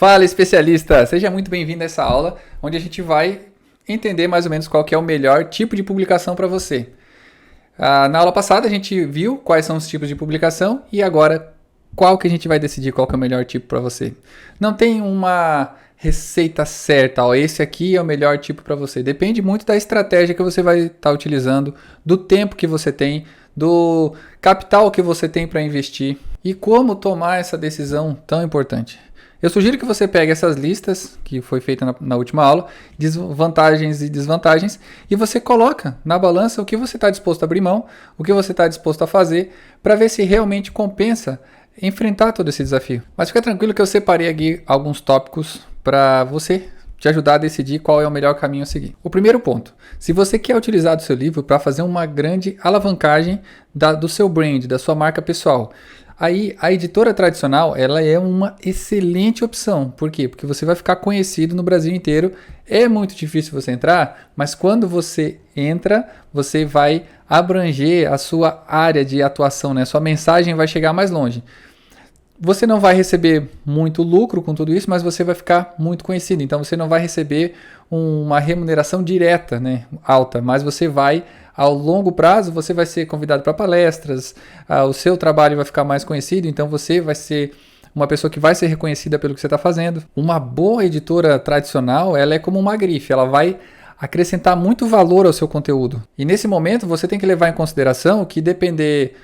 Fala, especialista! Seja muito bem-vindo a essa aula, onde a gente vai entender mais ou menos qual que é o melhor tipo de publicação para você. Na aula passada a gente viu quais são os tipos de publicação e agora qual que a gente vai decidir qual que é o melhor tipo para você. Não tem uma receita certa, esse aqui é o melhor tipo para você. Depende muito da estratégia que você vai estar utilizando, do tempo que você tem, do capital que você tem para investir e como tomar essa decisão tão importante. Eu sugiro que você pegue essas listas que foi feita na última aula, vantagens e desvantagens, e você coloca na balança o que você está disposto a abrir mão, o que você está disposto a fazer, para ver se realmente compensa enfrentar todo esse desafio. Mas fica tranquilo que eu separei aqui alguns tópicos para você te ajudar a decidir qual é o melhor caminho a seguir. O primeiro ponto, se você quer utilizar o seu livro para fazer uma grande alavancagem do seu brand, da sua marca pessoal, aí a editora tradicional ela é uma excelente opção. Por quê? Porque você vai ficar conhecido no Brasil inteiro. É muito difícil você entrar, mas quando você entra, você vai abranger a sua área de atuação, né? Sua mensagem vai chegar mais longe. Você não vai receber muito lucro com tudo isso, mas você vai ficar muito conhecido. Então você não vai receber uma remuneração direta, né, alta, mas você vai, ao longo prazo, você vai ser convidado para palestras, o seu trabalho vai ficar mais conhecido, então você vai ser uma pessoa que vai ser reconhecida pelo que você está fazendo. Uma boa editora tradicional, ela é como uma grife, ela vai acrescentar muito valor ao seu conteúdo. E nesse momento você tem que levar em consideração que depender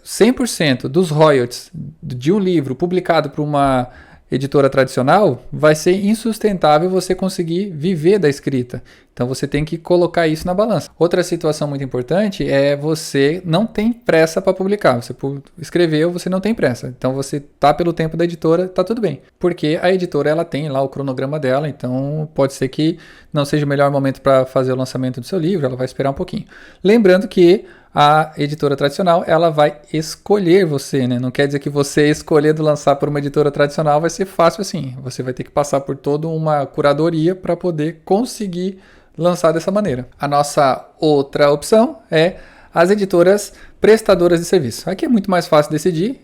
100% dos royalties de um livro publicado por uma editora tradicional, vai ser insustentável você conseguir viver da escrita. Então você tem que colocar isso na balança. Outra situação muito importante é você não tem pressa para publicar. Você escreveu, você não tem pressa. Então você tá pelo tempo da editora, tá tudo bem. Porque a editora ela tem lá o cronograma dela, então pode ser que não seja o melhor momento para fazer o lançamento do seu livro, ela vai esperar um pouquinho. Lembrando que a editora tradicional, ela vai escolher você, né? Não quer dizer que você escolhendo lançar por uma editora tradicional vai ser fácil assim. Você vai ter que passar por toda uma curadoria para poder conseguir lançar dessa maneira. A nossa outra opção é as editoras prestadoras de serviço. Aqui é muito mais fácil decidir.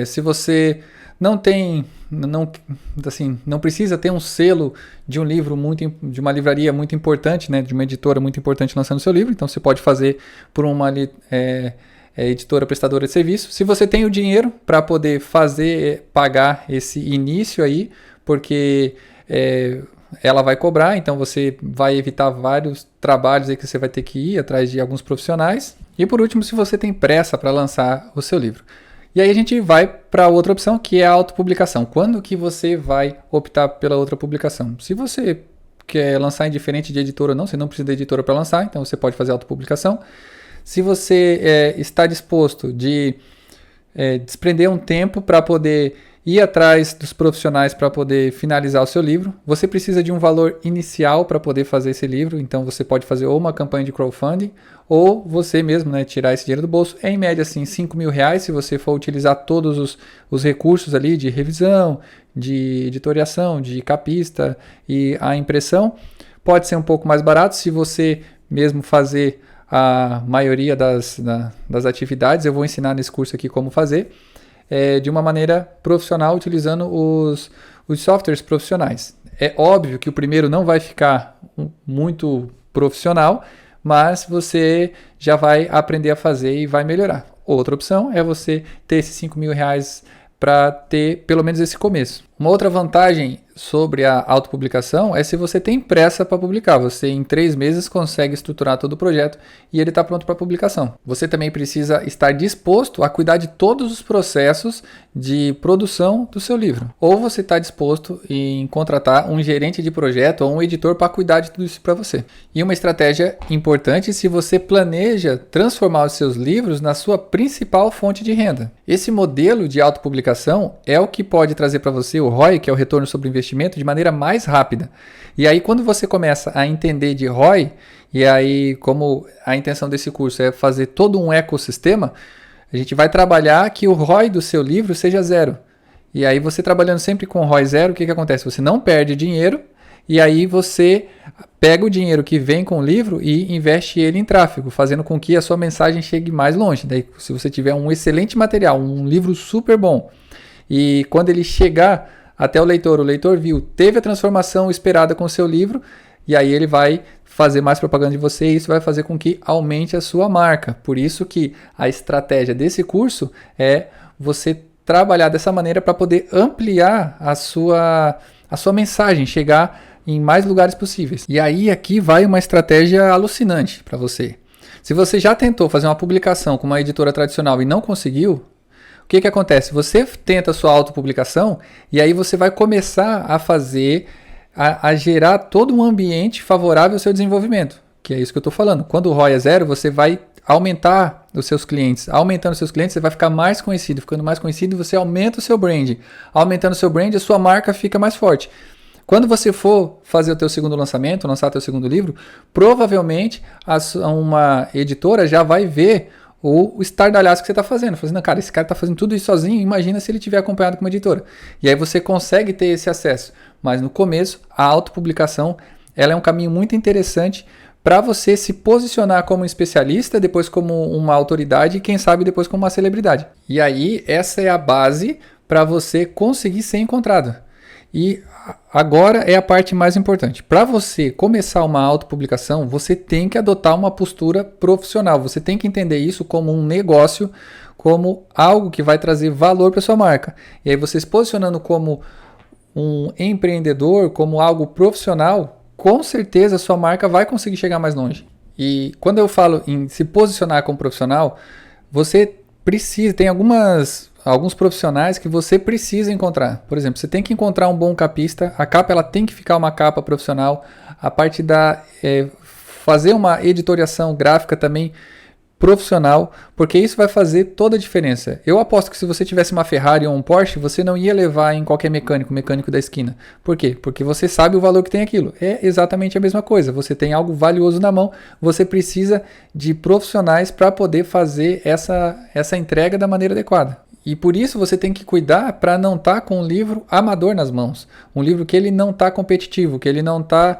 Se você não precisa ter um selo de um livro de uma livraria muito importante, né, de uma editora muito importante lançando seu livro, então você pode fazer por uma editora prestadora de serviço. Se você tem o dinheiro para poder pagar esse início aí, porque ela vai cobrar, então você vai evitar vários trabalhos aí que você vai ter que ir atrás de alguns profissionais. E por último, se você tem pressa para lançar o seu livro. E aí a gente vai para outra opção, que é a autopublicação. Quando que você vai optar pela outra publicação? Se você quer lançar indiferente de editora ou não, você não precisa de editora para lançar, então você pode fazer autopublicação. Se você está disposto de desprender um tempo para poder ir atrás dos profissionais para poder finalizar o seu livro, você precisa de um valor inicial para poder fazer esse livro, então você pode fazer ou uma campanha de crowdfunding, ou você mesmo, né, tirar esse dinheiro do bolso. Em média, assim, R$5.000, se você for utilizar todos os recursos ali de revisão, de editoriação, de capista e a impressão. Pode ser um pouco mais barato se você mesmo fazer a maioria das atividades. Eu vou ensinar nesse curso aqui como fazer. De uma maneira profissional, utilizando os softwares profissionais. É óbvio que o primeiro não vai ficar muito profissional, mas você já vai aprender a fazer e vai melhorar. Outra opção é você ter esses R$5.000 para ter pelo menos esse começo. Uma outra vantagem sobre a autopublicação é se você tem pressa para publicar. Você em 3 meses consegue estruturar todo o projeto e ele está pronto para publicação. Você também precisa estar disposto a cuidar de todos os processos de produção do seu livro. Ou você está disposto em contratar um gerente de projeto ou um editor para cuidar de tudo isso para você. E uma estratégia importante se você planeja transformar os seus livros na sua principal fonte de renda. Esse modelo de autopublicação é o que pode trazer para você o ROI, que é o retorno sobre investimento, de maneira mais rápida. E aí quando você começa a entender de ROI, e aí como a intenção desse curso é fazer todo um ecossistema, a gente vai trabalhar que o ROI do seu livro seja 0. E aí você trabalhando sempre com ROI 0, o que acontece? Você não perde dinheiro, e aí você pega o dinheiro que vem com o livro e investe ele em tráfego, fazendo com que a sua mensagem chegue mais longe. Daí, se você tiver um excelente material, um livro super bom, e quando ele chegar até o leitor viu, teve a transformação esperada com o seu livro, e aí ele vai fazer mais propaganda de você e isso vai fazer com que aumente a sua marca. Por isso que a estratégia desse curso é você trabalhar dessa maneira para poder ampliar a sua mensagem, chegar em mais lugares possíveis. E aí aqui vai uma estratégia alucinante para você. Se você já tentou fazer uma publicação com uma editora tradicional e não conseguiu, o que acontece? Você tenta a sua autopublicação e aí você vai começar a fazer, a gerar todo um ambiente favorável ao seu desenvolvimento, que é isso que eu estou falando. Quando o ROI é zero, você vai aumentar os seus clientes. Aumentando os seus clientes, você vai ficar mais conhecido. Ficando mais conhecido, você aumenta o seu brand. Aumentando o seu brand, a sua marca fica mais forte. Quando você for fazer o teu segundo lançamento, lançar o teu segundo livro, provavelmente uma editora já vai ver o estardalhaço que você está fazendo. Fazendo, cara, esse cara está fazendo tudo isso sozinho, imagina se ele tiver acompanhado com uma editora. E aí você consegue ter esse acesso. Mas no começo, a autopublicação ela é um caminho muito interessante para você se posicionar como um especialista, depois como uma autoridade e quem sabe depois como uma celebridade. E aí essa é a base para você conseguir ser encontrado. E agora é a parte mais importante. Para você começar uma autopublicação, você tem que adotar uma postura profissional. Você tem que entender isso como um negócio, como algo que vai trazer valor para sua marca. E aí você se posicionando como um empreendedor, como algo profissional, com certeza a sua marca vai conseguir chegar mais longe. E quando eu falo em se posicionar como profissional, você precisa, tem alguns profissionais que você precisa encontrar. Por exemplo, você tem que encontrar um bom capista, a capa ela tem que ficar uma capa profissional, a parte da fazer uma editoriação gráfica também profissional, porque isso vai fazer toda a diferença. Eu aposto que se você tivesse uma Ferrari ou um Porsche, você não ia levar em qualquer mecânico da esquina. Por quê? Porque você sabe o valor que tem aquilo. É exatamente a mesma coisa. Você tem algo valioso na mão, você precisa de profissionais para poder fazer essa entrega da maneira adequada. E por isso você tem que cuidar para não estar com um livro amador nas mãos. Um livro que ele não está competitivo, que ele não está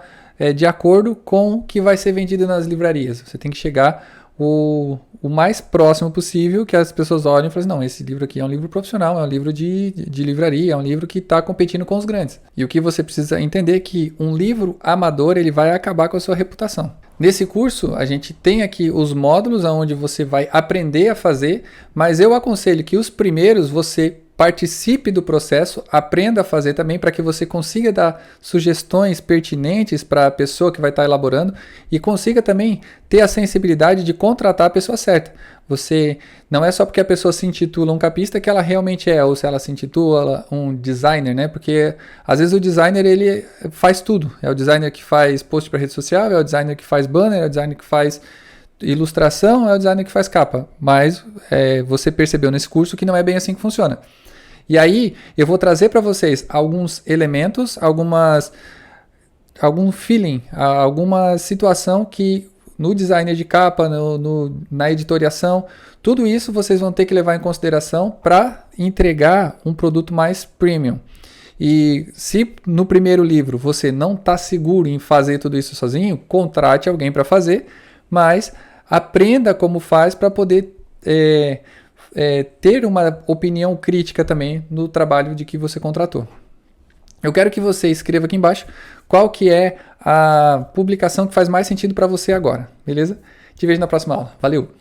de acordo com o que vai ser vendido nas livrarias. Você tem que chegar o mais próximo possível, que as pessoas olhem e falem, não, esse livro aqui é um livro profissional, é um livro de livraria, é um livro que está competindo com os grandes. E o que você precisa entender é que um livro amador ele vai acabar com a sua reputação. Nesse curso, a gente tem aqui os módulos onde você vai aprender a fazer, mas eu aconselho que os primeiros você participe do processo, aprenda a fazer também para que você consiga dar sugestões pertinentes para a pessoa que vai estar elaborando e consiga também ter a sensibilidade de contratar a pessoa certa. Você não é só porque a pessoa se intitula um capista que ela realmente é, ou se ela se intitula um designer, né? Porque às vezes o designer ele faz tudo. É o designer que faz post para rede social, é o designer que faz banner, é o designer que faz ilustração, é o designer que faz capa. Mas você percebeu nesse curso que não é bem assim que funciona. E aí eu vou trazer para vocês alguns elementos, algum feeling, alguma situação que no designer de capa, na editoriação, tudo isso vocês vão ter que levar em consideração para entregar um produto mais premium. E se no primeiro livro você não está seguro em fazer tudo isso sozinho, contrate alguém para fazer, mas aprenda como faz para poder ter uma opinião crítica também no trabalho de que você contratou. Eu quero que você escreva aqui embaixo qual que é a publicação que faz mais sentido para você agora, beleza? Te vejo na próxima aula. Valeu!